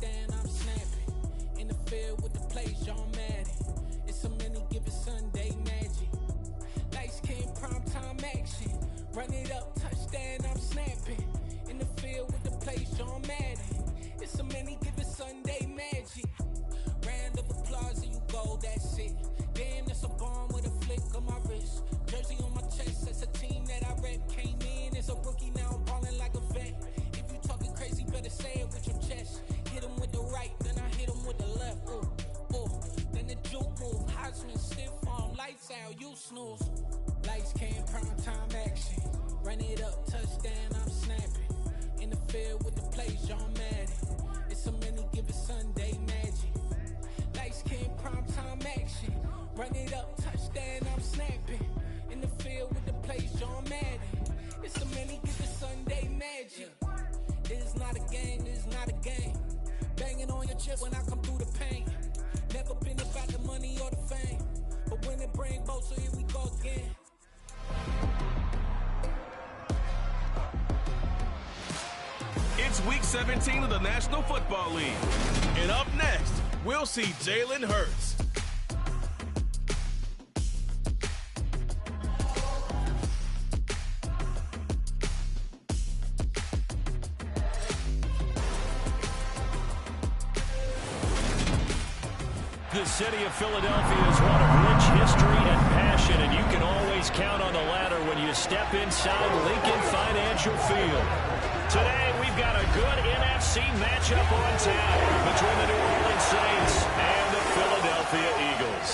touchdown, I'm snapping. In the field with the plays, John Madden. It's a many given Sunday magic. Lights came primetime action. Run it up, touchdown, I'm snapping. In the field with the plays, John Madden. It's a many given Sunday magic. Round of applause and you go, that's it. Damn, that's a bomb with a flick on my wrist. Jersey on my chest, that's a team that I rep. Came in as a rookie, now I'm ballin' like a vet. If you talking crazy, better say it with your chest. Hit him with the right, then I hit him with the left. Ooh, ooh, then the juke move. Heisman stiff arm, lights out, you snooze. Lights came, prime time action. Run it up, touchdown, I'm snapping. In the field with the plays, John Madden. It's a many given Sunday magic. Lights came, prime time action. Run it up, touchdown, I'm snapping. In the field with the plays, John Madden. It's a many given Sunday magic. This is not a game, this is not a game. Banging on your chest when I come through the pain. Never been about the money or the fame. But when it bring both, so here we go again. It's week 17 of the National Football League. And up next, we'll see Jalen Hurts. The city of Philadelphia is one of rich history and passion, and you can always count on the ladder when you step inside Lincoln Financial Field. Today, we've got a good NFC matchup on tap between the New Orleans Saints and the Philadelphia Eagles.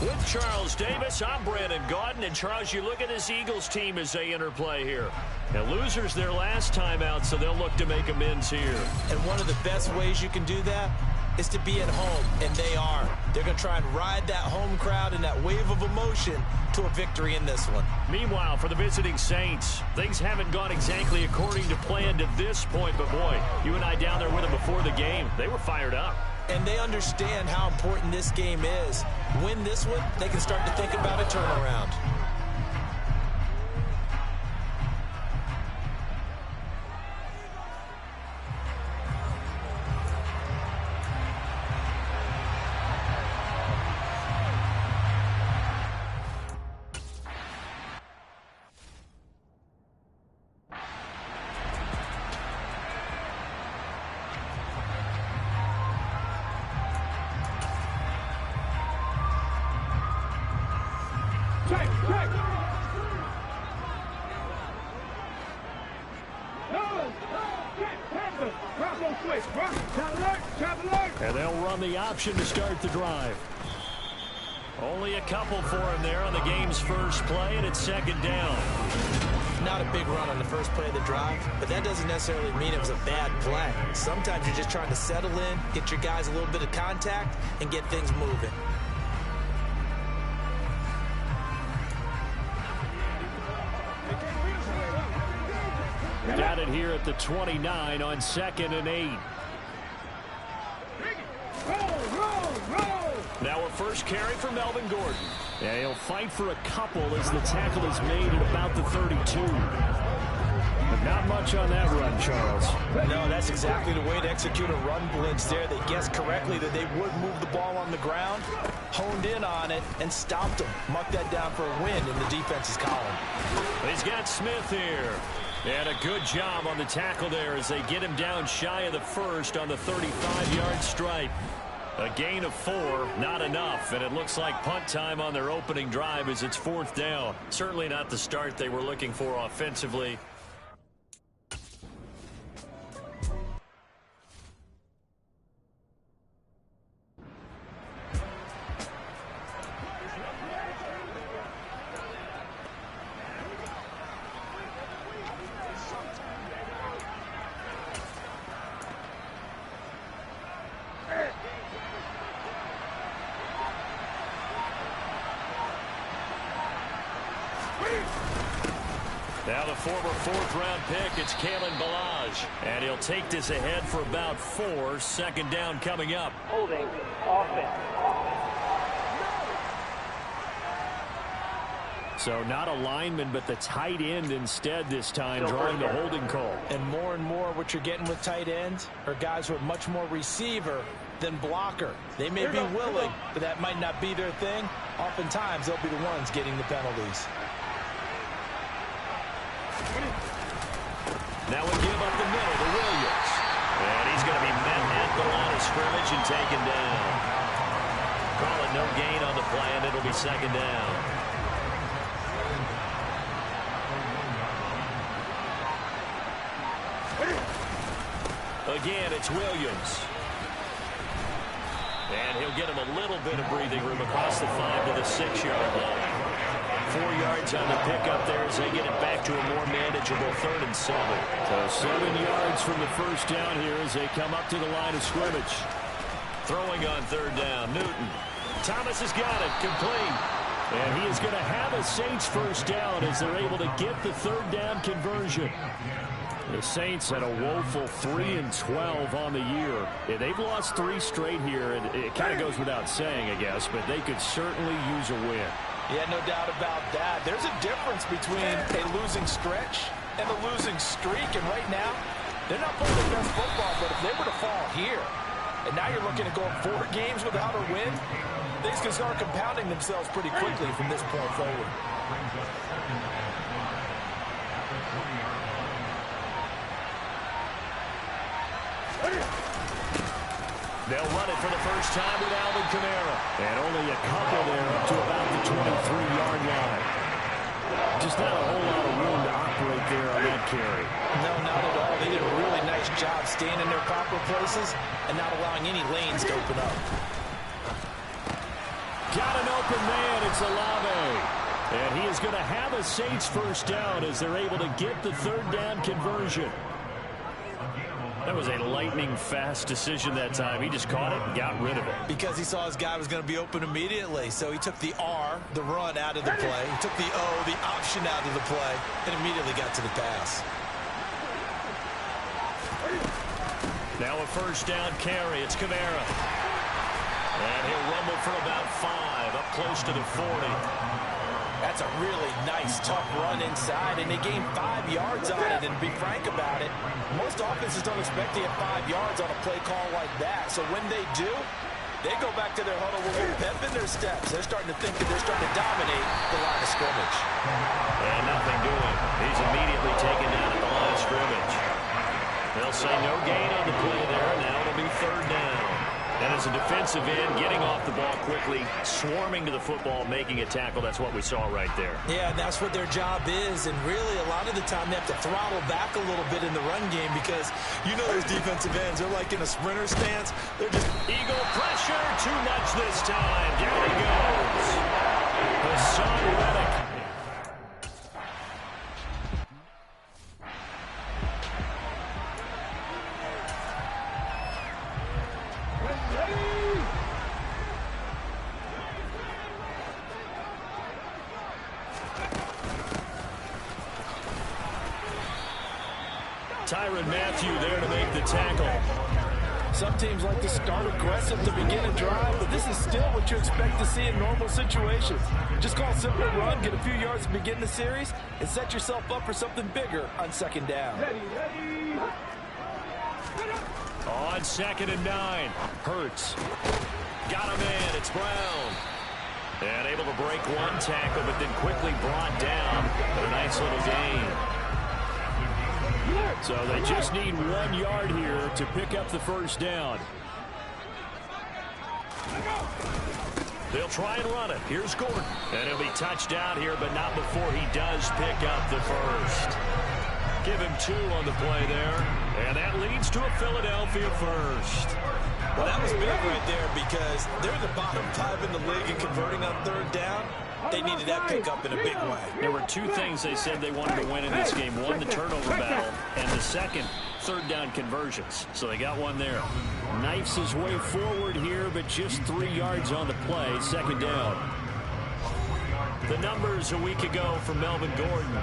With Charles Davis, I'm Brandon Gaudin. And Charles, you look at this Eagles team as they interplay here. And losers their last time out, so they'll look to make amends here. And one of the best ways you can do that is to be at home, and they are. They're going to try and ride that home crowd and that wave of emotion to a victory in this one. Meanwhile, for the visiting Saints, things haven't gone exactly according to plan to this point. But, boy, you and I down there with them before the game, they were fired up. And they understand how important this game is. Win this one, they can start to think about a turnaround. And they'll run the option to start the drive. Only a couple for him there on the game's first play, and it's second down. Not a big run on the first play of the drive, but that doesn't necessarily mean it was a bad play. Sometimes you're just trying to settle in, get your guys a little bit of contact, and get things moving. Got it here at the 29 on 2nd and 8. Now a first carry for Melvin Gordon. Yeah, he'll fight for a couple as the tackle is made at about the 32. But not much on that run, Charles. No, that's exactly the way to execute a run blitz there. They guessed correctly that they would move the ball on the ground, honed in on it, and stopped them. Marked that down for a win in the defense's column. He's got Smith here. And a good job on the tackle there as they get him down shy of the first on the 35-yard stripe. A gain of 4, not enough, and it looks like punt time on their opening drive as it's 4th down. Certainly not the start they were looking for offensively. Now the former 4th-round pick, it's Kalen Ballage. And he'll take this ahead for about 4. 2nd down coming up. Holding offense. So not a lineman, but the tight end instead this time, drawing the holding call. And more what you're getting with tight ends are guys who are much more receiver than blocker. They may be willing, but that might not be their thing. Oftentimes, they'll be the ones getting the penalties. Now we give up the middle to Williams. And he's going to be met at the line of scrimmage and taken down. Call it no gain on the play, and it'll be second down. Again, it's Williams. And he'll get him a little bit of breathing room across the 5 to the 6-yard line. 4 yards on the pickup there as they get it back to a more manageable 3rd and 7. So 7 yards from the first down here as they come up to the line of scrimmage. Throwing on 3rd down, Newton. Thomas has got it, complete. And he is going to have a Saints first down as they're able to get the 3rd down conversion. The Saints had a woeful 3-12 on the year. Yeah, they've lost 3 straight here, and it kind of goes without saying, I guess, but they could certainly use a win. Yeah, no doubt about that. There's a difference between a losing stretch and a losing streak, and right now, they're not playing their best football, but if they were to fall here, and now you're looking at going 4 games without a win, things can start compounding themselves pretty quickly from this point forward. They'll run it for the first time with Alvin Kamara. And only a couple there up to about the 23-yard line. Just not a whole lot of room to operate there on that carry. No, not at all. They did a really nice job staying in their proper places and not allowing any lanes to open up. Got an open man. It's Olave. And he is going to have a Saints first down as they're able to get the 3rd down conversion. That was a lightning-fast decision that time. He just caught it and got rid of it. Because he saw his guy was going to be open immediately. So he took the R, the run, out of the play. He took the O, the option, out of the play, and immediately got to the pass. Now a first down carry. It's Kamara. And he'll rumble for about 5, up close to the 40. That's a really nice, tough run inside, and they gained 5 yards on it. And to be frank about it, most offenses don't expect to get 5 yards on a play call like that. So when they do, they go back to their huddle with a pep in their steps. They're starting to think that they're starting to dominate the line of scrimmage. And nothing doing. He's immediately taken down at the line of scrimmage. They'll say no gain on the play there. Now it'll be 3rd down. And as a defensive end, getting off the ball quickly, swarming to the football, making a tackle, that's what we saw right there. Yeah, and that's what their job is. And really, a lot of the time, they have to throttle back a little bit in the run game because, you know, those defensive ends, they're like in a sprinter stance. They're just... Eagle pressure, too much this time. Down he goes. Hassan Reddick. Tyrann Mathieu there to make the tackle. Some teams like to start aggressive to begin a drive, but this is still what you expect to see in normal situations. Just call a simple run, get a few yards to begin the series, and set yourself up for something bigger on 2nd down. On 2nd and 9, Hurts. Got a man, it's Brown. And able to break one tackle, but then quickly brought down. But a nice little gain. So they just need 1 yard here to pick up the first down. They'll try and run it. Here's Gordon. And he'll be touched down here, but not before he does pick up the first. Give him 2 on the play there. And that leads to a Philadelphia first. Well, that was big right there because they're in the bottom 5 in the league in converting on 3rd down. They needed that pickup in a big way. There were 2 things they said they wanted to win in this game. One, the turnover battle, and the second, 3rd down conversions. So they got one there. Knifes his way forward here, but just 3 yards on the play. 2nd down. The numbers a week ago for Melvin Gordon.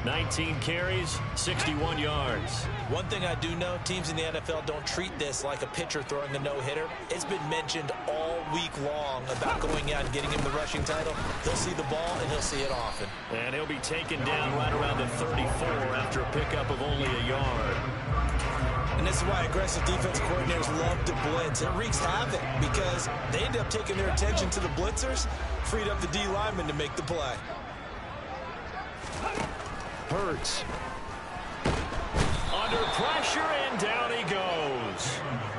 19 carries, 61 yards. One thing I do know, teams in the NFL don't treat this like a pitcher throwing a no-hitter. It's been mentioned all week long about going out and getting him the rushing title, he'll see the ball and he'll see it often. And he'll be taken down right around the 34 after a pickup of only a yard. And this is why aggressive defense coordinators love to blitz. It wreaks havoc because they end up taking their attention to the blitzers, freed up the D lineman to make the play. Hurts. Under pressure, and down he goes.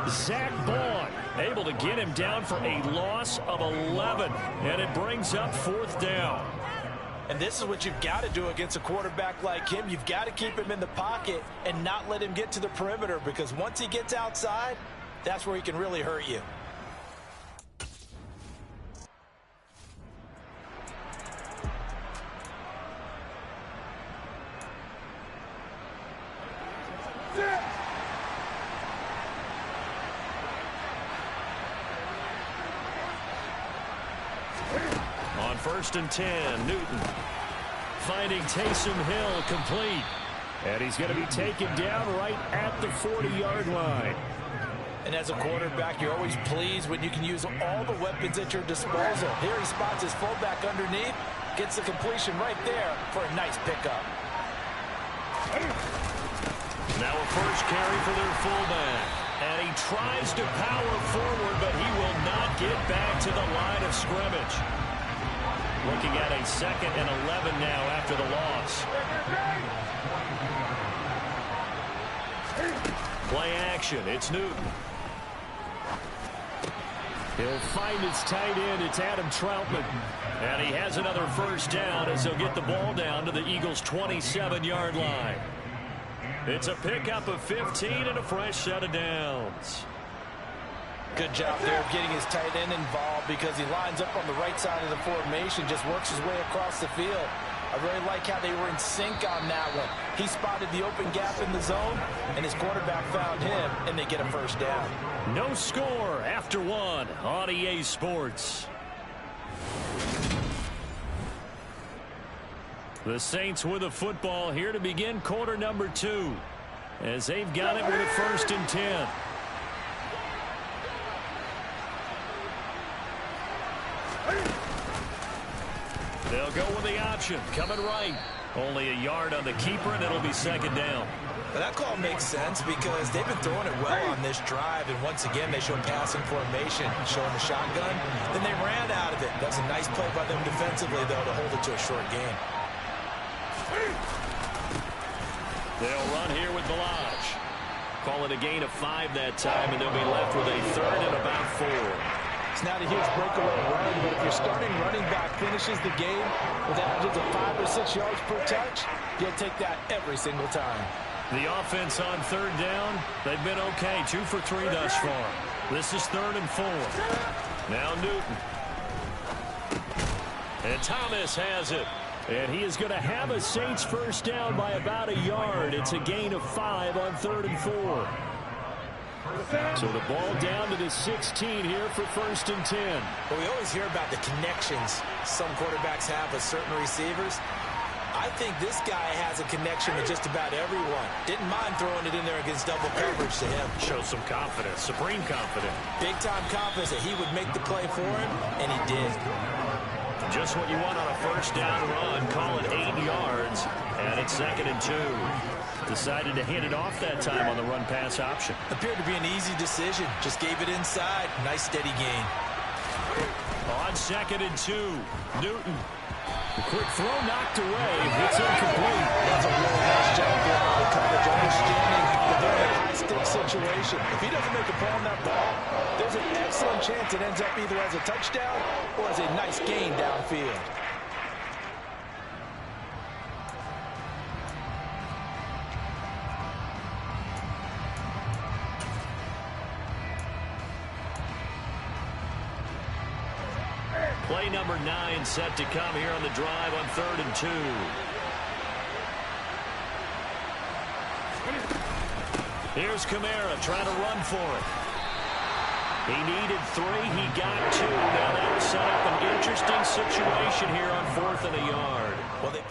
Zach Bond able to get him down for a loss of 11, and it brings up 4th down. And this is what you've got to do against a quarterback like him. You've got to keep him in the pocket and not let him get to the perimeter, because once he gets outside, that's where he can really hurt you. On 1st and 10, Newton finding Taysom Hill complete. And he's going to be taken down right at the 40-yard line. And as a quarterback, you're always pleased when you can use all the weapons at your disposal. Here he spots his fullback underneath, gets the completion right there for a nice pickup. Now a first carry for their fullback. And he tries to power forward, but he will not get back to the line of scrimmage. Looking at a 2nd and 11 now after the loss. Play action. It's Newton. He'll find his tight end. It's Adam Troutman. And he has another first down as he'll get the ball down to the Eagles' 27-yard line. It's a pickup of 15 and a fresh set of downs. Good job there of getting his tight end involved, because he lines up on the right side of the formation, just works his way across the field. I really like how they were in sync on that one. He spotted the open gap in the zone, and his quarterback found him, and they get a first down. No score after 1 on EA Sports. The Saints with a football here to begin quarter number 2, as they've got it with a 1st and 10. They'll go with the option, coming right. Only a yard on the keeper, and it'll be 2nd down. But that call makes sense because they've been throwing it well on this drive, and once again they show passing formation, showing the shotgun. Then they ran out of it. That's a nice play by them defensively, though, to hold it to a short gain. They'll run here with Balaj. Call it a gain of 5 that time, and they'll be left with a 3rd and about 4. It's not a huge breakaway run, but if your starting running back finishes the game with averages of 5 or 6 yards per touch, you'll take that every single time. The offense on 3rd down, they've been okay. 2 for 3 thus far. This is 3rd and 4. Now Newton. And Thomas has it. And he is going to have a Saints first down by about a yard. It's a gain of 5 on 3rd and 4. So the ball down to the 16 here for 1st and 10. Well, we always hear about the connections some quarterbacks have with certain receivers. I think this guy has a connection with just about everyone. Didn't mind throwing it in there against double coverage to him. Shows some confidence, supreme confidence. Big-time confidence that he would make the play for him, and he did. Just what you want on a first down run. Call it 8 yards, and it's 2nd and 2. Decided to hand it off that time on the run-pass option. Appeared to be an easy decision. Just gave it inside. Nice steady gain. On 2nd and 2, Newton. The quick throw knocked away. It's incomplete. That's a really nice job there by the coverage, understanding the very high-stakes situation. If he doesn't make a play on that ball, there's an excellent chance it ends up either as a touchdown or as a nice gain downfield. Play number 9 set to come here on the drive on 3rd and 2. Here's Kamara trying to run for it. He needed 3. He got 2. Now that will set up an interesting situation here on 4th and a yard. Well, they...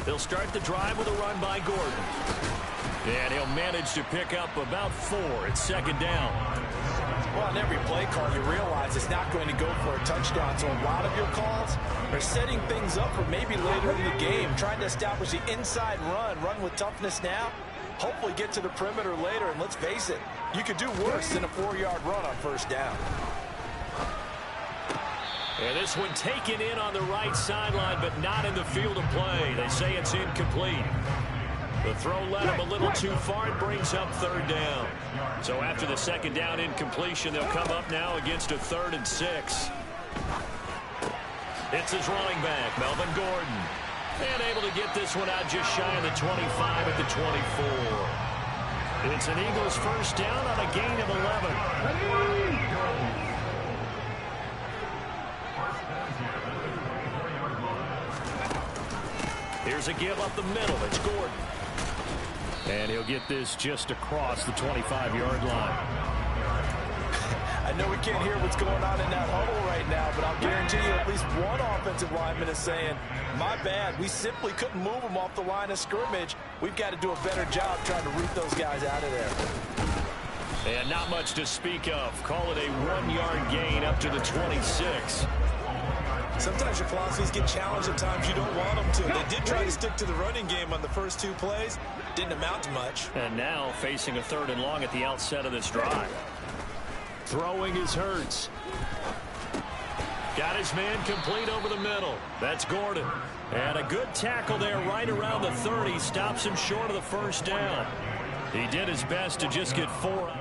They'll start the drive with a run by Gordon. And he'll manage to pick up about 4. It's second down. Well, on every play call, you realize it's not going to go for a touchdown. So a lot of your calls are setting things up for maybe later in the game, trying to establish the inside run with toughness now, hopefully get to the perimeter later. And let's face it, you could do worse than a 4-yard run on first down. And this one taken in on the right sideline, but not in the field of play. They say it's incomplete. The throw led him a little too far and brings up third down. So after the second down incompletion, they'll come up now against a 3rd and 6. It's his running back, Melvin Gordon. And able to get this one out just shy of the 25 at the 24. It's an Eagles first down on a gain of 11. Here's a give up the middle. It's Gordon. And he'll get this just across the 25-yard line. I know we can't hear what's going on in that huddle right now, but I'll guarantee you at least one offensive lineman is saying, my bad, we simply couldn't move them off the line of scrimmage. We've got to do a better job trying to root those guys out of there. And not much to speak of. Call it a 1-yard gain up to the 26. Sometimes your philosophies get challenged at times you don't want them to. They did try to stick to the running game on the first 2 plays. Didn't amount to much. And now facing a 3rd and long at the outset of this drive. Throwing is Hurts. Got his man complete over the middle. That's Gordon. And a good tackle there right around the 30. Stops him short of the first down. He did his best to just get 4.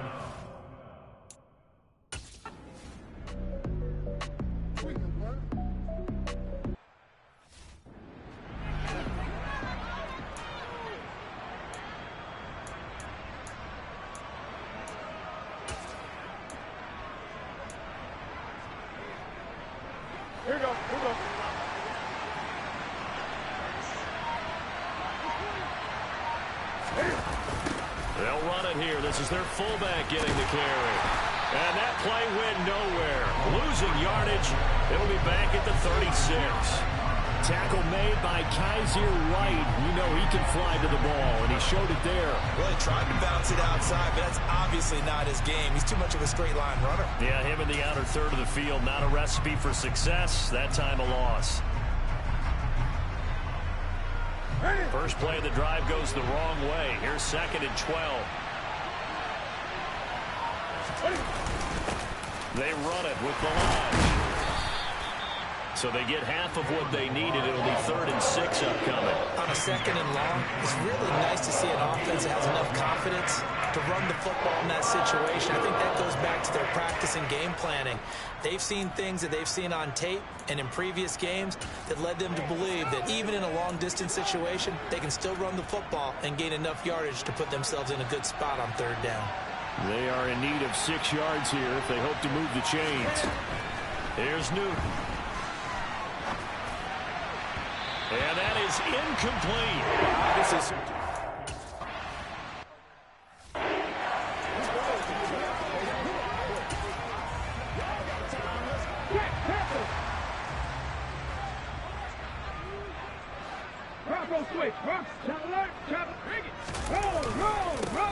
They'll run it here. This is their fullback getting the carry. And that play went nowhere. Losing yardage. It'll be back at the 36. Tackle made by Kaiser White. You know he can fly to the ball, and he showed it there. Well, he tried to bounce it outside, but that's obviously not his game. He's too much of a straight line runner. Yeah, him in the outer third of the field. Not a recipe for success. That time a loss. First play of the drive goes the wrong way. Here's 2nd and 12. They run it with the line. So they get half of what they needed. It'll be 3rd and 6 upcoming. On a 2nd and long, it's really nice to see an offense that has enough confidence to run the football in that situation. I think that goes back to their practice and game planning. They've seen things that they've seen on tape and in previous games that led them to believe that even in a long-distance situation, they can still run the football and gain enough yardage to put themselves in a good spot on 3rd down. They are in need of 6 yards here if they hope to move the chains. Here's Newton. And that is incomplete. This is...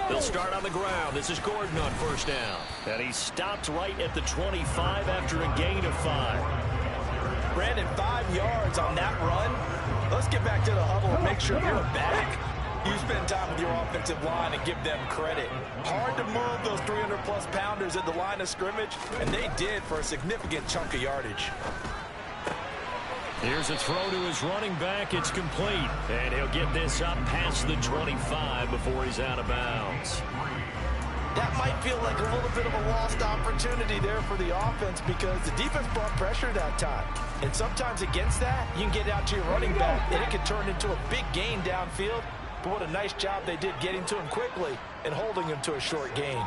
They'll start on the ground. This is Gordon on first down. And he stopped right at the 25 after a gain of 5. Brandon, 5 yards on that run. Let's get back to the huddle and make sure you're back. You spend time with your offensive line and give them credit. Hard to move those 300-plus pounders at the line of scrimmage, and they did for a significant chunk of yardage. Here's a throw to his running back. It's complete. And he'll get this up past the 25 before he's out of bounds. That might feel like a little bit of a lost opportunity there for the offense because the defense brought pressure that time. And sometimes against that, you can get out to your running back, and it can turn into a big gain downfield. But what a nice job they did getting to him quickly and holding him to a short gain.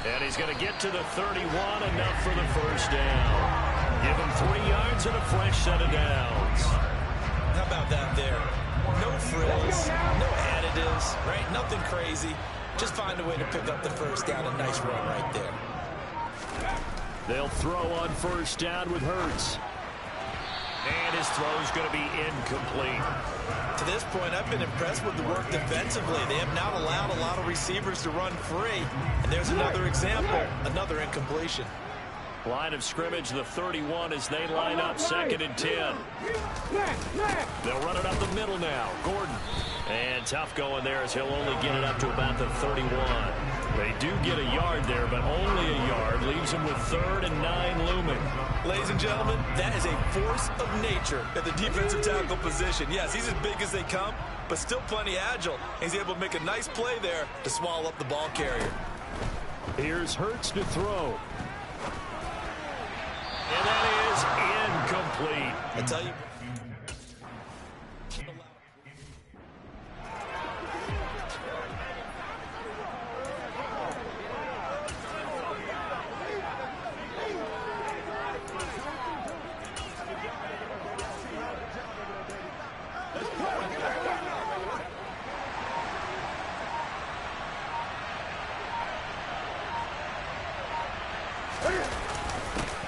And he's going to get to the 31, enough for the first down. Give him 3 yards and a fresh set of downs. How about that there? No frills, no additives, pass, right? Nothing crazy. Just find a way to pick up the first down. A nice run right there. They'll throw on first down with Hurts. And his throw's going to be incomplete. To this point, I've been impressed with the work defensively. They have not allowed a lot of receivers to run free. And there's another example, another incompletion. Line of scrimmage, the 31 as they line up, 2nd and 10. They'll run it up the middle now. Gordon. And tough going there as he'll only get it up to about the 31. They do get a yard there, but only a yard. Leaves them with 3rd and 9 looming. Ladies and gentlemen, that is a force of nature at the defensive tackle position. Yes, he's as big as they come, but still plenty agile. He's able to make a nice play there to swallow up the ball carrier. Here's Hurts to throw. And that is incomplete. I tell you.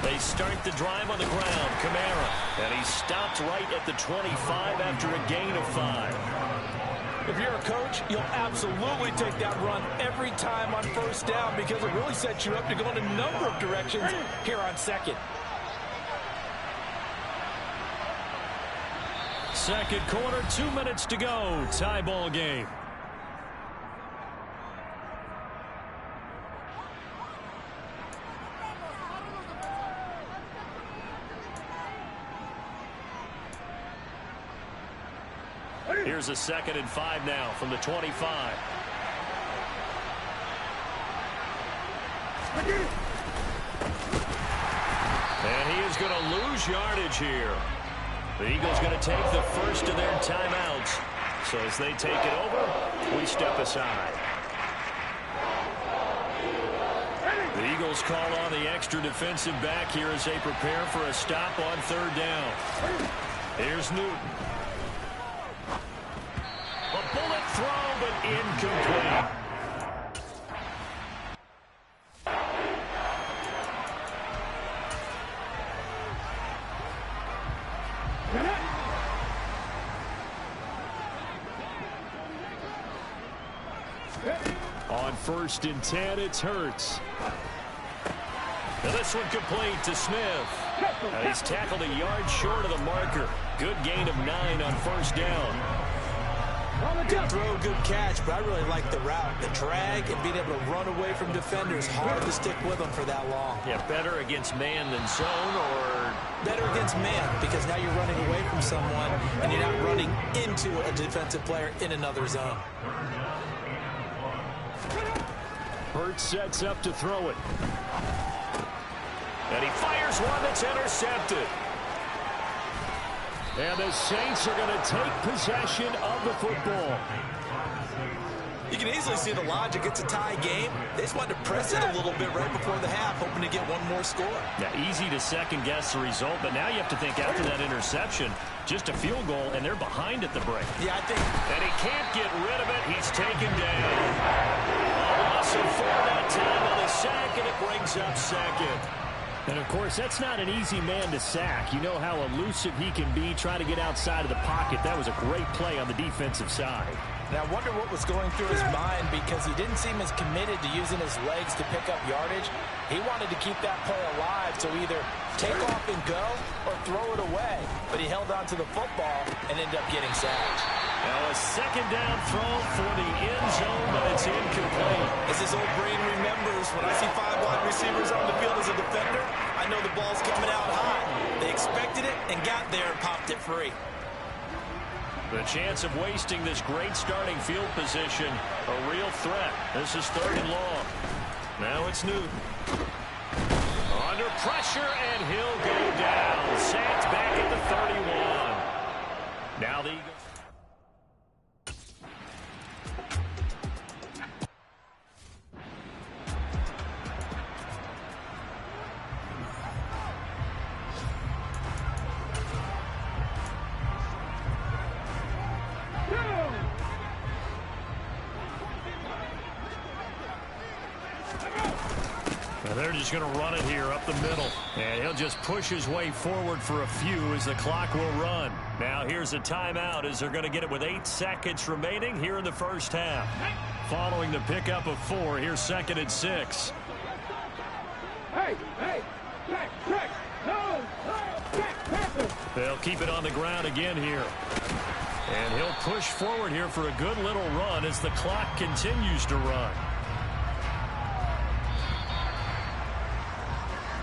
They start the drive on the ground. Kamara. And he stopped right at the 25 after a gain of 5. If you're a coach, you'll absolutely take that run every time on first down because it really sets you up to go in a number of directions here on 2nd. Second quarter, 2 minutes to go. Tie ball game. Here's a 2nd and 5 now from the 25. And he is going to lose yardage here. The Eagles going to take the first of their timeouts. So as they take it over, we step aside. The Eagles call on the extra defensive back here as they prepare for a stop on 3rd down. Here's Newton. A bullet throw, but incomplete. On 1st and 10, it's Hurts. Now this one complete to Smith. And he's tackled a yard short of the marker. Good gain of 9 on 1st down. Good throw, good catch, but I really like the route. The drag and being able to run away from defenders. Hard to stick with them for that long. Yeah, better against man than zone, or better against man because now you're running away from someone and you're not running into a defensive player in another zone. Hurts sets up to throw it. And he fires one that's intercepted. And the Saints are going to take possession of the football. You can easily see the logic. It's a tie game. They just wanted to press it a little bit right before the half, hoping to get one more score. Yeah, easy to second-guess the result, but now you have to think after that interception, just a field goal, and they're behind at the break. Yeah, I think. And he can't get rid of it. He's taken down. A loss of 4 that time on the sack, and it brings up 2nd. And, of course, that's not an easy man to sack. You know how elusive he can be trying to get outside of the pocket. That was a great play on the defensive side. And I wonder what was going through his mind because he didn't seem as committed to using his legs to pick up yardage. He wanted to keep that play alive, so either take off and go or throw it away. But he held on to the football and ended up getting sacked. Now a 2nd down throw for the end zone, but it's incomplete. As his old brain remembers, when I see 5 wide receivers on the field as a defender, I know the ball's coming out high. They expected it and got there and popped it free. The chance of wasting this great starting field position, a real threat. This is 3rd and long. Now it's Newton. Under pressure, and he'll go down. Sacked back at the 31. Now the Eagles. they're just going to run it here up the middle. And he'll just push his way forward for a few as the clock will run. Now here's a timeout as they're going to get it with 8 seconds remaining here in the first half. Following the pickup of 4, here's 2nd and 6. They'll keep it on the ground again here. And he'll push forward here for a good little run as the clock continues to run.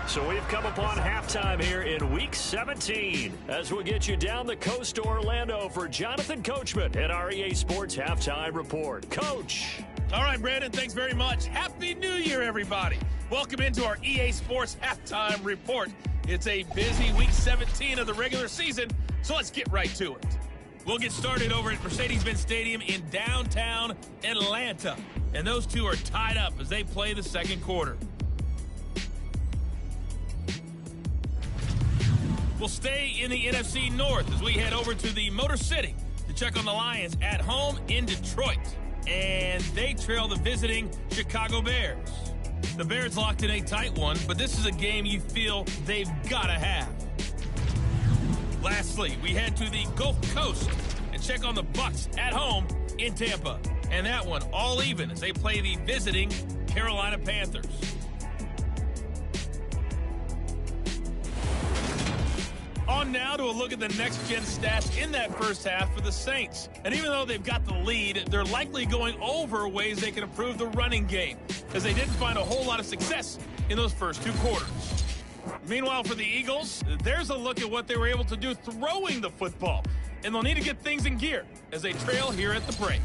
So we've come upon halftime here in Week 17 as we get you down the coast to Orlando for Jonathan Coachman at our EA Sports Halftime Report. Coach. All right, Brandon, thanks very much. Happy New Year, everybody. Welcome into our EA Sports Halftime Report. It's a busy Week 17 of the regular season, so let's get right to it. We'll get started over at Mercedes-Benz Stadium in downtown Atlanta. And those two are tied up as they play the second quarter. We'll stay in the NFC North as we head over to the Motor City to check on the Lions at home in Detroit. And they trail the visiting Chicago Bears. The Bears locked in a tight one, but this is a game you feel they've got to have. Lastly, we head to the Gulf Coast and check on the Bucs at home in Tampa. And that one all even as they play the visiting Carolina Panthers. On now to a look at the next-gen stats in that first half for the Saints. And even though they've got the lead, they're likely going over ways they can improve the running game, as they didn't find a whole lot of success in those first 2 quarters. Meanwhile, for the Eagles, there's a look at what they were able to do throwing the football. And they'll need to get things in gear as they trail here at the break.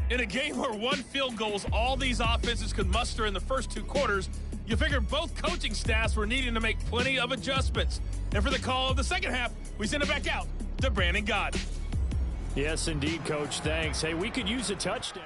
In a game where 1 field goal is all these offenses could muster in the first 2 quarters, you figure both coaching staffs were needing to make plenty of adjustments. And for the call of the second half, we send it back out to Brandon Gaudin. Yes, indeed, Coach. Thanks. Hey, we could use a touchdown.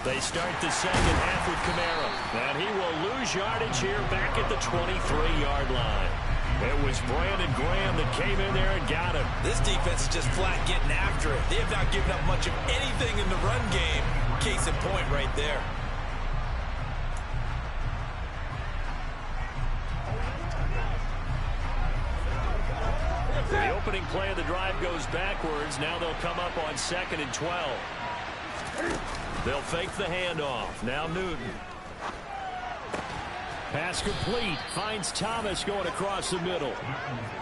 They start the second half with Kamara. And he will lose yardage here back at the 23-yard line. It was Brandon Graham that came in there and got him. This defense is just flat getting after it. They have not given up much of anything in the run game. Case in point right there. The opening play of the drive goes backwards. Now they'll come up on 2nd and 12. They'll fake the handoff. Now Newton. Pass complete. Finds Thomas going across the middle.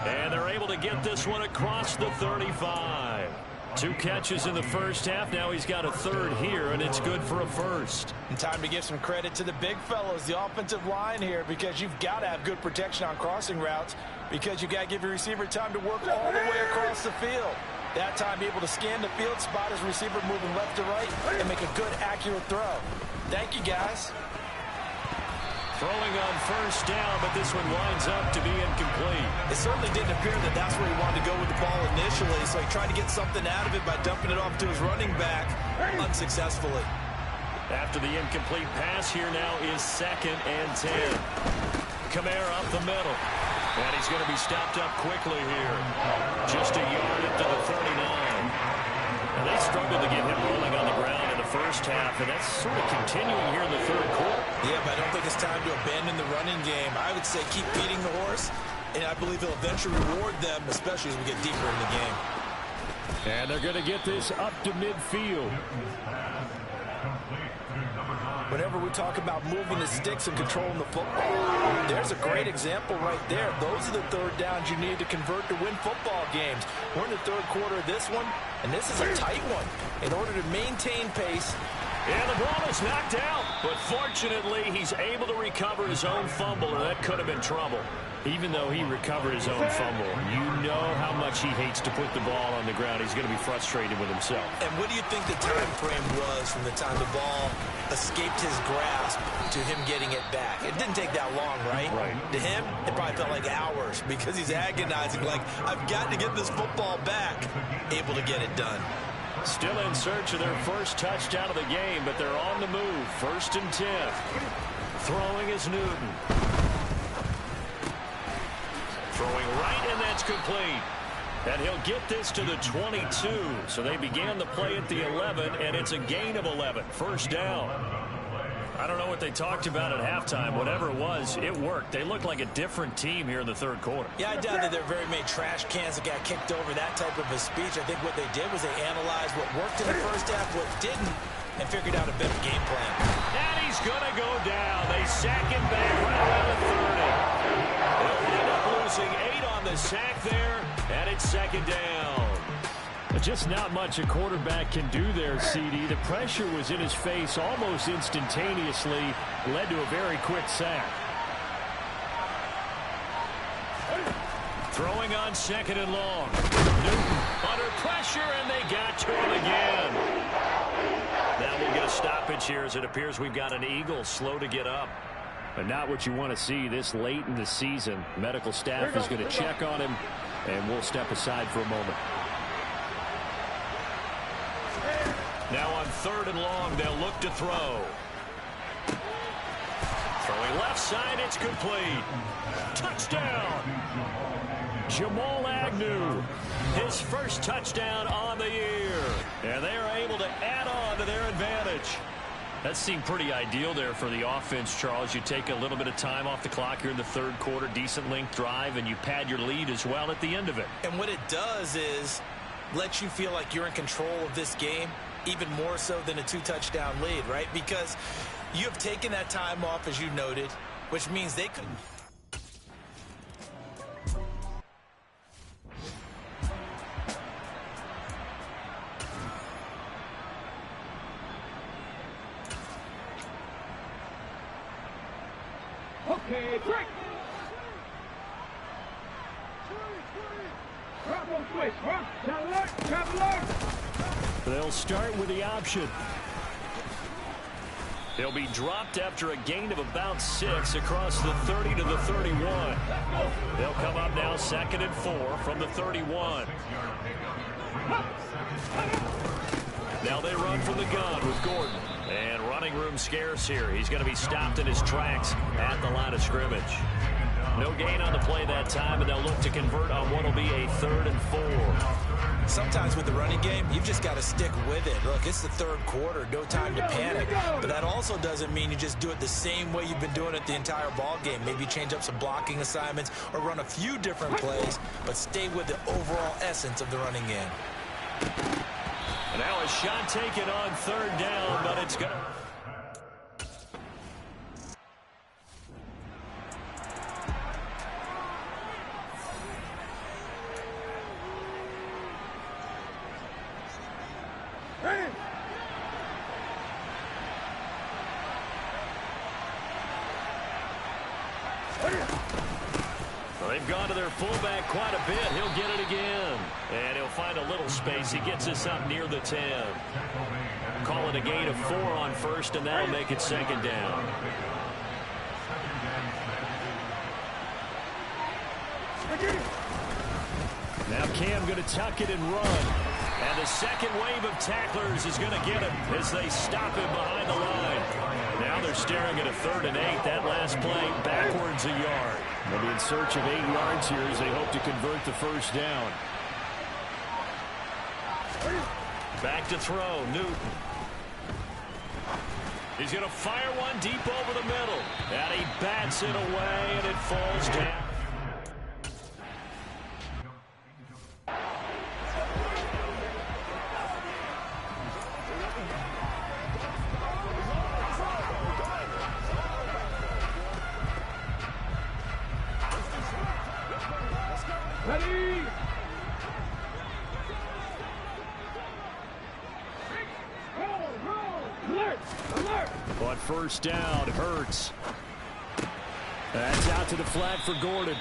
And they're able to get this one across the 35. 2 catches in the first half. Now he's got a 3rd here, and it's good for a 1st. And time to give some credit to the big fellows, the offensive line here, because you've got to have good protection on crossing routes, because you've got to give your receiver time to work all the way across the field. That time, be able to scan the field, spot his receiver moving left to right, and make a good, accurate throw. Thank you, guys. Throwing on 1st down, but this one winds up to be incomplete. It certainly didn't appear that that's where he wanted to go with the ball initially, so he tried to get something out of it by dumping it off to his running back unsuccessfully. After the incomplete pass, here now is 2nd and 10. Kamara up the middle. And he's going to be stopped up quickly here. Just a yard up to the 39. And they struggled to get him rolling on the ground in the first half, and that's sort of continuing here in the 3rd quarter. Yeah, but I don't think it's time to abandon the running game. I would say keep feeding the horse, and I believe he'll eventually reward them, especially as we get deeper in the game. And they're going to get this up to midfield. Whenever we talk about moving the sticks and controlling the football, there's a great example right there. Those are the 3rd downs you need to convert to win football games. We're in the 3rd quarter of this one, and this is a tight one. In order to maintain pace. And the ball is knocked out. But fortunately, he's able to recover his own fumble, and that could have been trouble. Even though he recovered his own fumble, you know how much he hates to put the ball on the ground. He's going to be frustrated with himself. And what do you think the time frame was from the time the ball escaped his grasp to him getting it back? It didn't take that long, right? Right. To him, it probably felt like hours because he's agonizing, like, I've got to get this football back. Able to get it done. Still in search of their first touchdown of the game, but they're on the move. 1st and 10. Throwing is Newton. Throwing right, and that's complete. And he'll get this to the 22. So they began the play at the 11, and it's a gain of 11. 1st down. I don't know what they talked about at halftime. Whatever it was, it worked. They look like a different team here in the 3rd quarter. Yeah, I doubt that there are very many trash cans that got kicked over, that type of a speech. I think what they did was they analyzed what worked in the 1st half, what didn't, and figured out a better game plan. And he's going to go down. They sack him back right around the 30. They'll end up losing 8 on the sack there, and it's 2nd down. Just not much a quarterback can do there, CD. The pressure was in his face almost instantaneously, led to a very quick sack. Throwing on 2nd and long. Newton under pressure, and they got to him again. Now we'll get a stoppage here as it appears we've got an Eagle slow to get up. But not what you want to see this late in the season. Medical staff is going to check on him, and we'll step aside for a moment. Now on 3rd and long, they'll look to throw. Throwing left side, it's complete. Touchdown! Jamal Agnew, his first touchdown on the year. And they are able to add on to their advantage. That seemed pretty ideal there for the offense, Charles. You take a little bit of time off the clock here in the 3rd quarter, decent length drive, and you pad your lead as well at the end of it. And what it does is let you feel like you're in control of this game, even more so than a 2-touchdown lead, right? Because you have taken that time off, as you noted, which means they could. Okay, break. Switch, traveler. They'll start with the option. He'll be dropped after a gain of about 6 across the 30 to the 31. They'll come up now 2nd and 4 from the 31. Now they run from the gun with Gordon. And running room scarce here. He's going to be stopped in his tracks at the line of scrimmage. No gain on the play that time, and they'll look to convert on what will be a 3rd and 4. Sometimes with the running game, you've just got to stick with it. Look, it's the 3rd quarter, no time to panic. But that also doesn't mean you just do it the same way you've been doing it the entire ball game. Maybe change up some blocking assignments or run a few different plays, but stay with the overall essence of the running game. And now a shot taken on 3rd down, but it's going to... They've gone to their fullback quite a bit. He'll get it again. And he'll find a little space. He gets us up near the 10. Call it a gain of 4 on 1st, and that'll make it 2nd down. Now Cam going to tuck it and run. And the second wave of tacklers is going to get him as they stop him behind the line. Now they're staring at a 3rd and 8. That last play backwards a yard. They'll be in search of 8 yards here as they hope to convert the 1st down. Back to throw, Newton. He's going to fire one deep over the middle. And he bats it away, and it falls down. Ready? Alert! But 1st down, Hurts. That's out to the flat for Gordon.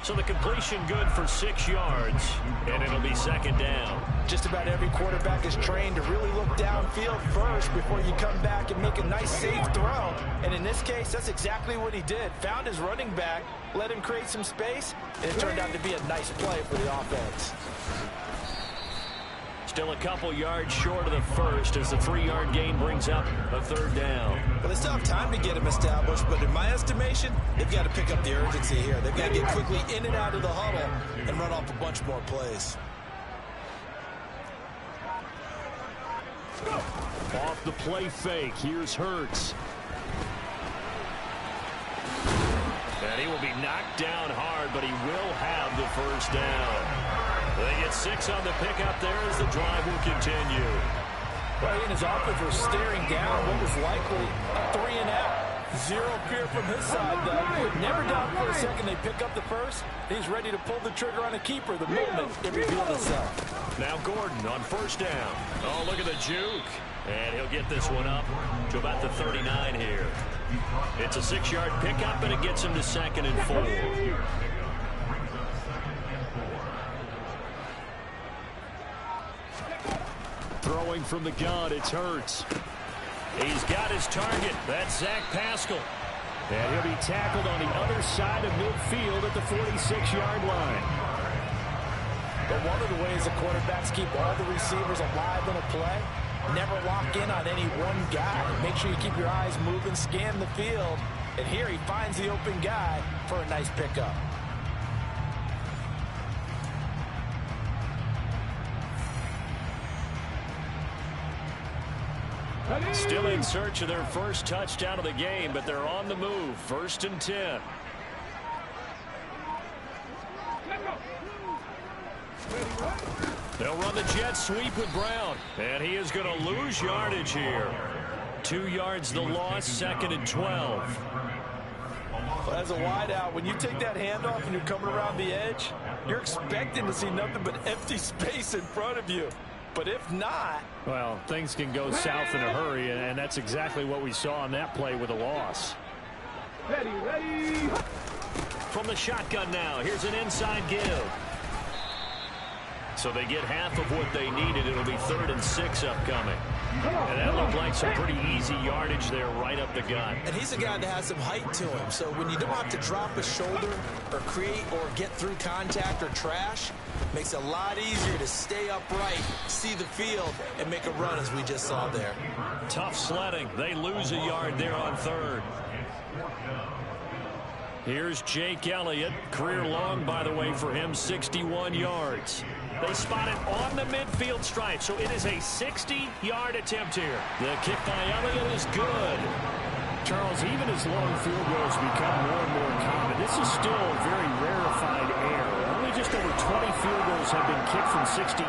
So the completion good for 6 yards, and it'll be 2nd down. Just about every quarterback is trained to really look downfield first before you come back and make a nice, safe throw. And in this case, that's exactly what he did. Found his running back, let him create some space, and it turned out to be a nice play for the offense. Still a couple yards short of the first as the 3-yard gain brings up a third down. Well, they still have time to get him established, but in my estimation, they've got to pick up the urgency here. They've got to get quickly in and out of the huddle and run off a bunch more plays. Off the play fake, here's Hurts. And he will be knocked down hard, but he will have the first down. They get 6 on the pickup there as the drive will continue. Well, he and his offense were staring down what was likely a 3-and-out. Zero fear from his side, though. Never doubt for a second they pick up the first. He's ready to pull the trigger on a keeper the moment it revealed itself. Now Gordon on first down. Oh, look at the juke. And he'll get this one up to about the 39 here. It's a 6-yard pickup, and it gets him to 2nd and 4. Throwing from the gun, it's Hurts. He's got his target. That's Zach Pascal. And he'll be tackled on the other side of midfield at the 46-yard line. But one of the ways the quarterbacks keep all the receivers alive in a play, never lock in on any one guy. Make sure you keep your eyes moving, scan the field. And here he finds the open guy for a nice pickup. Still in search of their first touchdown of the game, but they're on the move. 1st and 10. They'll run the jet sweep with Brown, and he is going to lose yardage here. 2 yards the loss, 2nd and 12. Well, as a wideout, when you take that handoff and you're coming around the edge, you're expecting to see nothing but empty space in front of you. But if not... Well, things can go south in a hurry, and that's exactly what we saw on that play with a loss. Ready. From the shotgun now, here's an inside give. So they get half of what they needed. It'll be 3rd and 6 upcoming. And that looked like some pretty easy yardage there right up the gut. And he's a guy that has some height to him. So when you don't have to drop a shoulder or create or get through contact or trash, makes it a lot easier to stay upright, see the field, and make a run as we just saw there. Tough sledding. They lose a yard there on 3rd. Here's Jake Elliott. Career long, by the way, for him, 61 yards. They spot it on the midfield stripe, so it is a 60-yard attempt here. The kick by Elliott is good. Charles, even as long field goals become more and more common, this is still a very rarefied error. Only just over 20 field goals have been kicked from 60.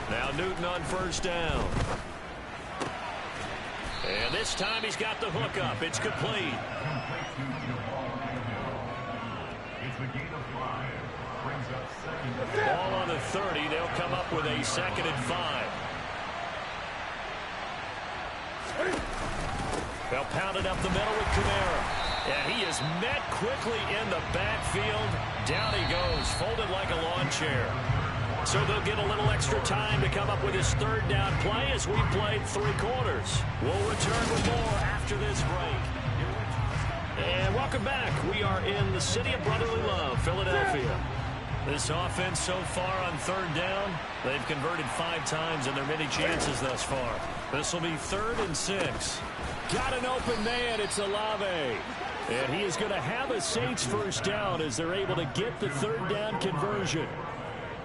Now Newton on first down. And this time he's got the hook up. It's complete. Ball on the 30. They'll come up with a 2nd and 5. They'll pound it up the middle with Kamara. And he is met quickly in the backfield. Down he goes, folded like a lawn chair. So they'll get a little extra time to come up with his 3rd down play as we've played 3 quarters. We'll return with more after this break. And welcome back. We are in the city of brotherly love, Philadelphia. This offense so far on 3rd down, they've converted 5 times in their many chances thus far. This will be 3rd and 6. Got an open man. It's Olave. And he is going to have a Saints first down as they're able to get the 3rd down conversion.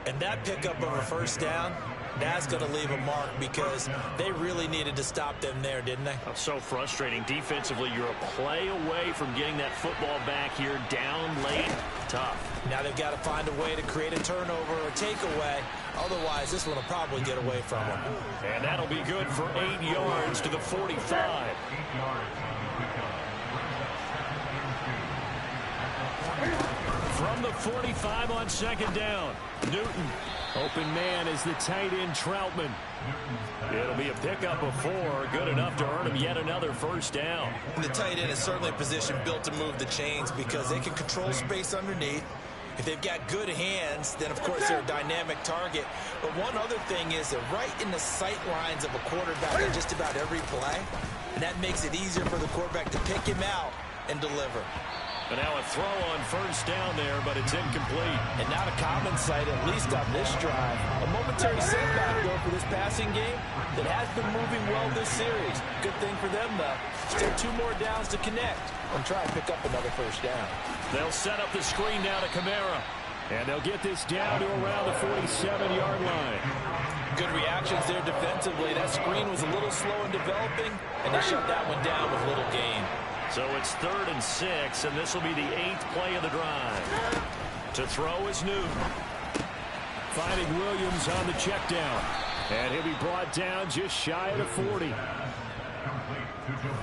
And that pickup of a first down, that's going to leave a mark because they really needed to stop them there, didn't they? Oh, so frustrating. Defensively, you're a play away from getting that football back here down late. Tough. Now they've got to find a way to create a turnover or takeaway. Otherwise, this one will probably get away from them. And that'll be good for 8 yards to the 45. From the 45 on 2nd down. Newton. Open man is the tight end Troutman. It'll be a pickup of 4. Good enough to earn him yet another first down. And the tight end is certainly a position built to move the chains because they can control space underneath. If they've got good hands, then, of course, they're a dynamic target. But one other thing is they're right in the sight lines of a quarterback in just about every play. And that makes it easier for the quarterback to pick him out and deliver. And now a throw on first down there, but it's incomplete. And not a common sight, at least on this drive. A momentary setback, though, for this passing game that has been moving well this series. Good thing for them, though. Still 2 more downs to connect and try and pick up another first down. They'll set up the screen now to Kamara. And they'll get this down to around the 47-yard line. Good reactions there defensively. That screen was a little slow in developing, and they shut that one down with little gain. So it's 3rd and 6, and this will be the 8th play of the drive. To throw is Newton. Finding Williams on the check down. And he'll be brought down just shy of the 40.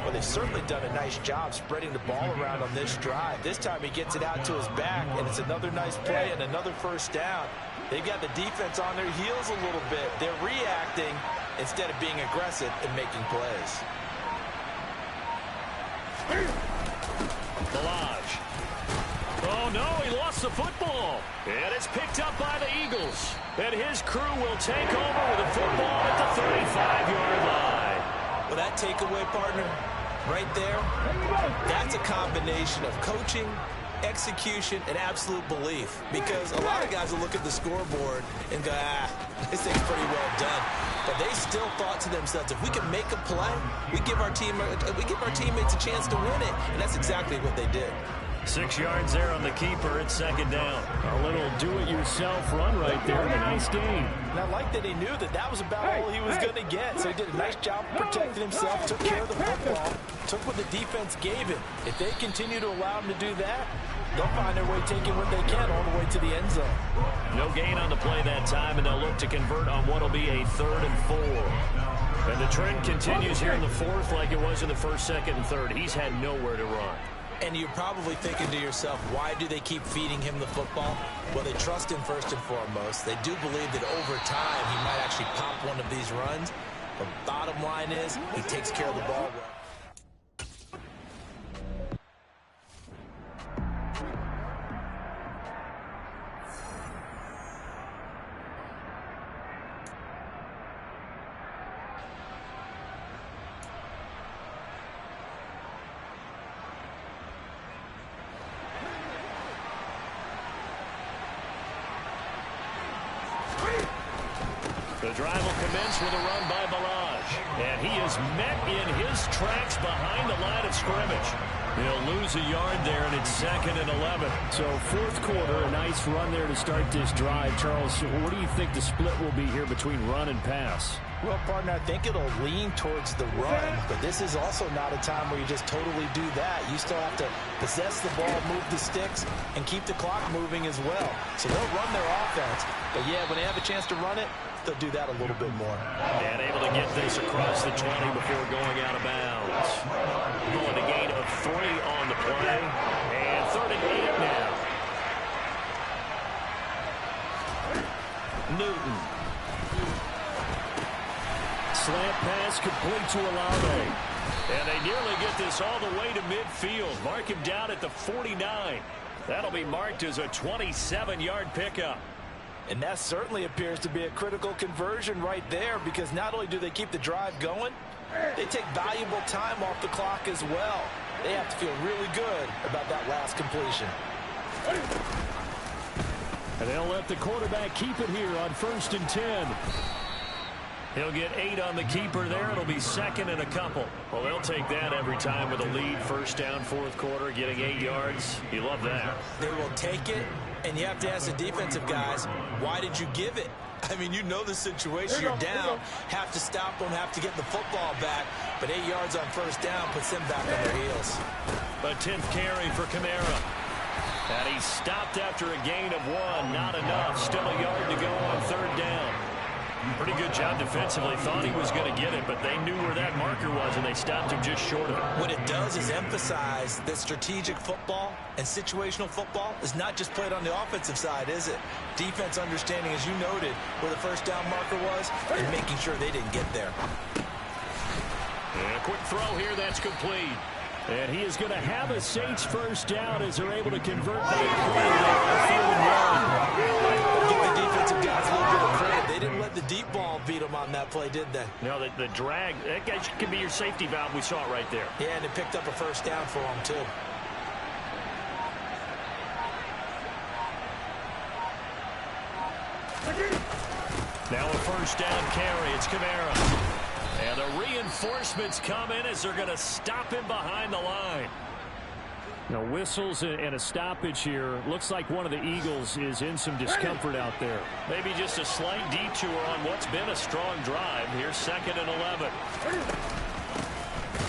Well, they've certainly done a nice job spreading the ball around on this drive. This time he gets it out to his back, and it's another nice play and another first down. They've got the defense on their heels a little bit. They're reacting instead of being aggressive and making plays. Balaj. Oh, no, he lost the football. And it's picked up by the Eagles. And his crew will take over with the football at the 35-yard line. Well, that takeaway, partner, right there, that's a combination of coaching, execution, and absolute belief. Because a lot of guys will look at the scoreboard and go, this thing's pretty well done. But they still thought to themselves, if we can make a play, we give our teammates a chance to win it. And that's exactly what they did. 6 yards there on the keeper. It's 2nd down. A little do-it-yourself run right there. A nice game. And I like that he knew that that was about all he was going to get. So he did a nice job protecting himself, took care of the football, took what the defense gave him. If they continue to allow him to do that, they'll find their way taking what they can all the way to the end zone. No gain on the play that time, and they'll look to convert on what will be a 3rd and 4. And the trend continues here in the 4th like it was in the 1st, 2nd, and 3rd. He's had nowhere to run. And you're probably thinking to yourself, why do they keep feeding him the football? Well, they trust him first and foremost. They do believe that over time he might actually pop one of these runs. But bottom line is, he takes care of the ball well. The drive will commence with a run by Balaj. And he is met in his tracks behind the line of scrimmage. He'll lose a yard there, and it's 2nd and 11. So 4th quarter, a nice run there to start this drive. Charles, what do you think the split will be here between run and pass? Well, partner, I think it'll lean towards the run, but this is also not a time where you just totally do that. You still have to possess the ball, move the sticks, and keep the clock moving as well. So they'll run their offense, but yeah, when they have a chance to run it, they'll do that a little bit more. And able to get this across the 20 before going out of bounds. Going to gain of 3 on the play, and 3rd and 8 now. Newton. Slant pass complete to Olave. And they nearly get this all the way to midfield. Mark him down at the 49. That'll be marked as a 27-yard pickup. And that certainly appears to be a critical conversion right there, because not only do they keep the drive going, they take valuable time off the clock as well. They have to feel really good about that last completion. And they'll let the quarterback keep it here on 1st and 10. He'll get 8 on the keeper there. It'll be 2nd and a couple. Well, they'll take that every time with a lead. 1st down, 4th quarter, getting 8 yards. You love that. They will take it, and you have to ask the defensive guys, why did you give it? I mean, you know the situation. You're down, have to stop them, have to get the football back. But 8 yards on 1st down puts them back on their heels. A 10th carry for Kamara. And he stopped after a gain of 1. Not enough. Still a yard to go on 3rd down. Pretty good job defensively. Thought he was going to get it, but they knew where that marker was, and they stopped him just short of it. What it does is emphasize that strategic football and situational football is not just played on the offensive side, is it? Defense understanding, as you noted, where the 1st down marker was and making sure they didn't get there. And a quick throw here. That's complete. And he is going to have a Saints first down as they're able to convert that play. Give the defensive guys a little bit of credit. They didn't let the deep ball beat them on that play, did they? No, the drag, that guy could be your safety valve. We saw it right there. Yeah, and it picked up a first down for them, too. Now a first down carry. It's Kamara. And the reinforcements come in as they're going to stop him behind the line. Now whistles and a stoppage here. Looks like one of the Eagles is in some discomfort out there. Maybe just a slight detour on what's been a strong drive. Here's 2nd and 11.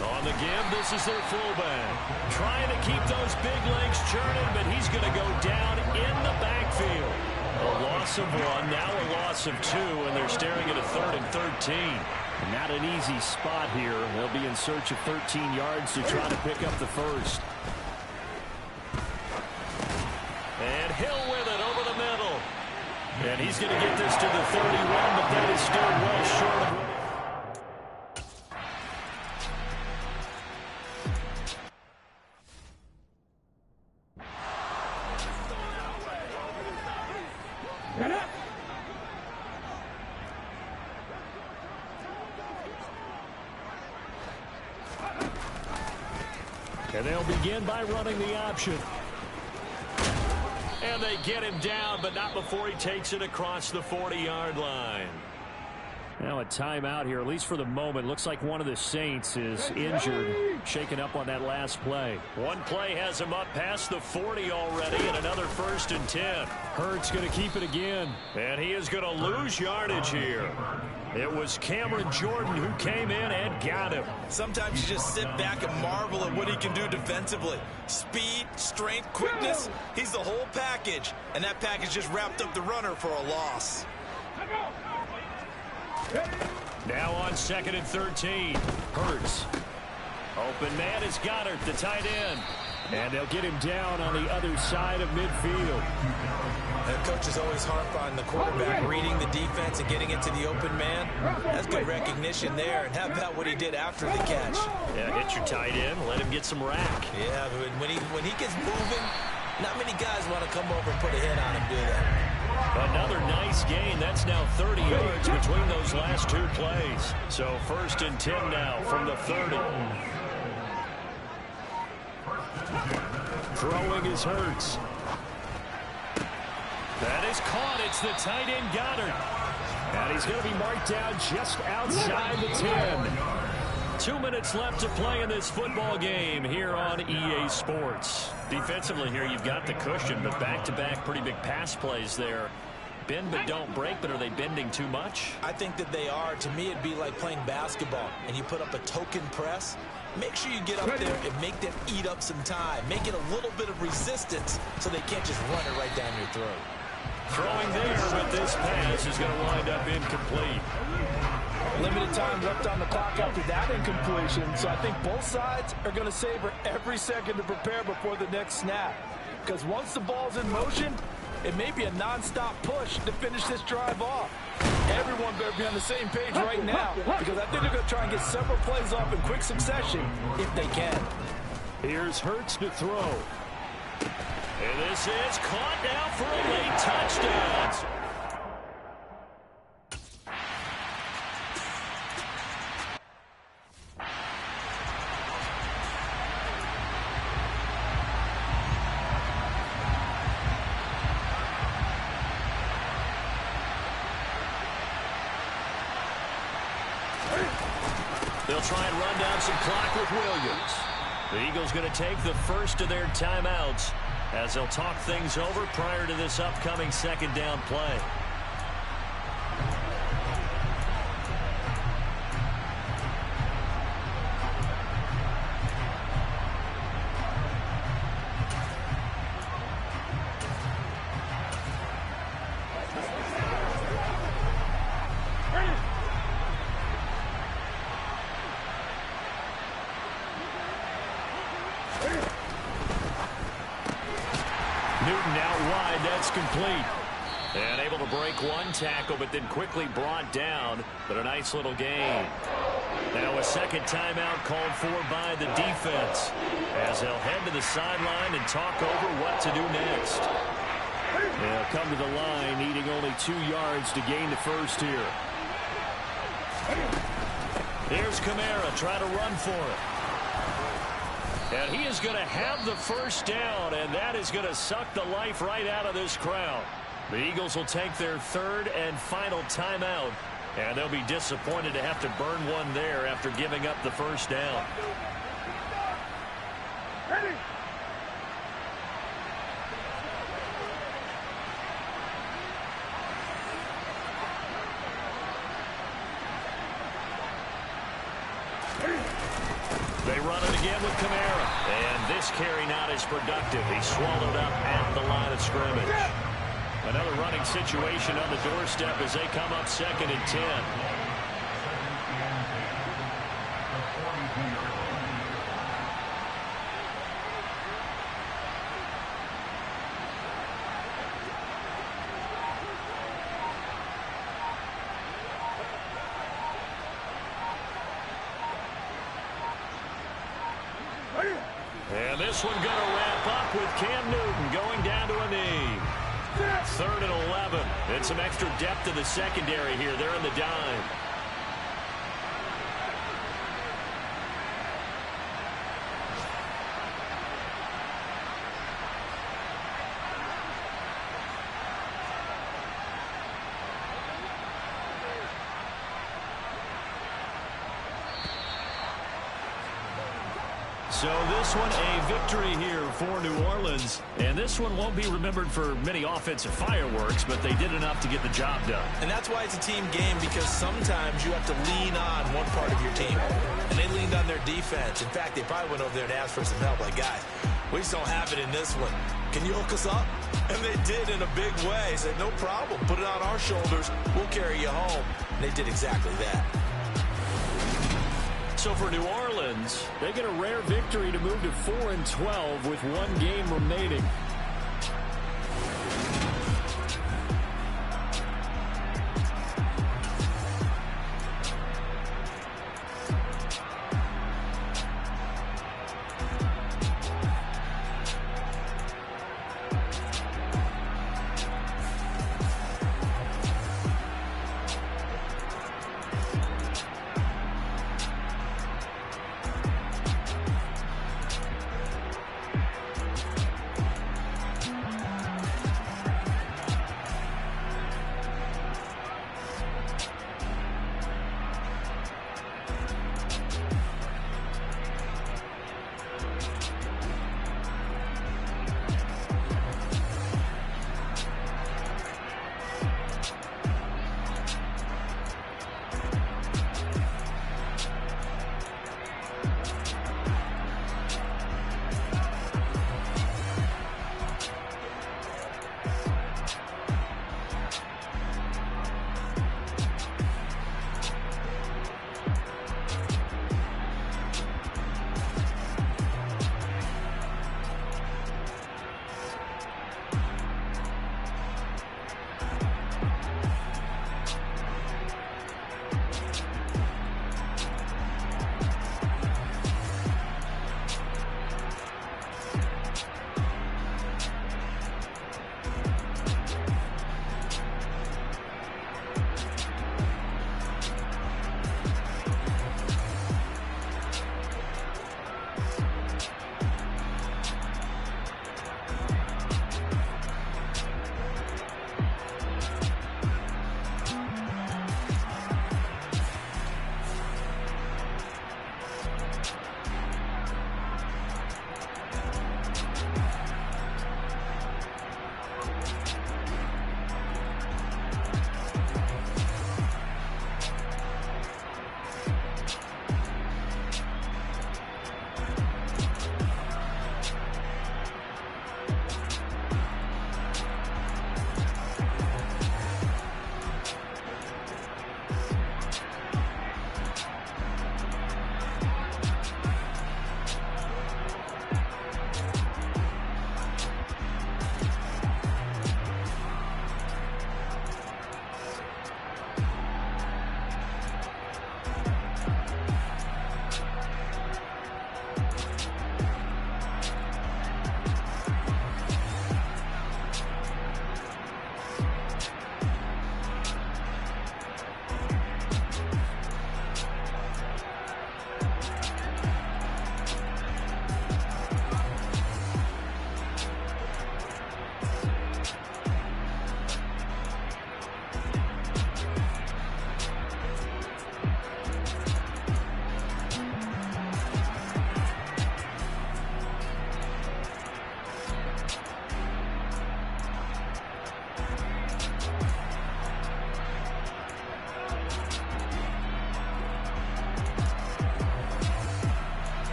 On the give, this is their fullback. Trying to keep those big legs churning, but he's going to go down in the backfield. A loss of 1, now a loss of 2, and they're staring at a 3rd and 13. Not an easy spot here. They'll be in search of 13 yards to try to pick up the first. And Hill with it over the middle. And he's going to get this to the 31, but that is still well short of and they'll begin by running the option. And they get him down, but not before he takes it across the 40-yard line. Now a timeout here, at least for the moment. Looks like one of the Saints is injured, shaken up on that last play. One play has him up past the 40 already, and another 1st and 10. Hurts going to keep it again. And he is going to lose yardage here. It was Cameron Jordan who came in and got him. Sometimes you just sit back and marvel at what he can do defensively. Speed, strength, quickness. He's the whole package. And that package just wrapped up the runner for a loss. Now on 2nd and 13. Hurts. Open man is Goddard, the tight end. And they'll get him down on the other side of midfield. The coaches always harp on the quarterback reading the defense and getting into the open man. That's good recognition there. And how about what he did after the catch? Yeah, hit your tight end, let him get some rack. Yeah, but when he gets moving, not many guys want to come over and put a hit on him, do they? Another nice gain. That's now 30 yards between those last 2 plays. So 1st and 10 now from the 30. Throwing is Hurts. That is caught. It's the tight end Goddard. And he's going to be marked down just outside the 10. 2 minutes left to play in this football game here on EA Sports. Defensively here, you've got the cushion, but back-to-back pretty big pass plays there. Bend but don't break, but are they bending too much? I think that they are. To me, it'd be like playing basketball, and you put up a token press. Make sure you get up there and make them eat up some time. Make it a little bit of resistance so they can't just run it right down your throat. Throwing there, but this pass is going to wind up incomplete. Limited time left on the clock after that incompletion, so I think both sides are going to savor every second to prepare before the next snap. Because once the ball's in motion, it may be a non-stop push to finish this drive off. Everyone better be on the same page right now, because I think they're going to try and get several plays off in quick succession if they can. Here's Hurts to throw. And this is caught now for a late touchdown. They'll try and run down some clock with Williams. The Eagles going to take the first of their timeouts as they'll talk things over prior to this upcoming 2nd down play. Newton out wide. That's complete. And able to break one tackle, but then quickly brought down. But a nice little gain. Now a second timeout called for by the defense as they'll head to the sideline and talk over what to do next. They'll come to the line needing only 2 yards to gain the first here. Here's Kamara trying to run for it. And he is going to have the first down, and that is going to suck the life right out of this crowd. The Eagles will take their third and final timeout, and they'll be disappointed to have to burn one there after giving up the first down. Ready. They run it again with Kamara. And this carry not as productive. He's swallowed up at the line of scrimmage. Another running situation on the doorstep as they come up 2nd and 10. And this one going to wrap up with Cam Newton going down to a knee. 3rd and 11. And some extra depth to the secondary here. They're in the dime. So this one a victory here for New Orleans. And this one won't be remembered for many offensive fireworks, but they did enough to get the job done. And that's why it's a team game, because sometimes you have to lean on one part of your team. And they leaned on their defense. In fact, they probably went over there and asked for some help. Like, guys, we just don't have it in this one. Can you hook us up? And they did in a big way. Said, no problem. Put it on our shoulders. We'll carry you home. And they did exactly that. So for New Orleans, They get a rare victory to move to 4-12 with 1 game remaining.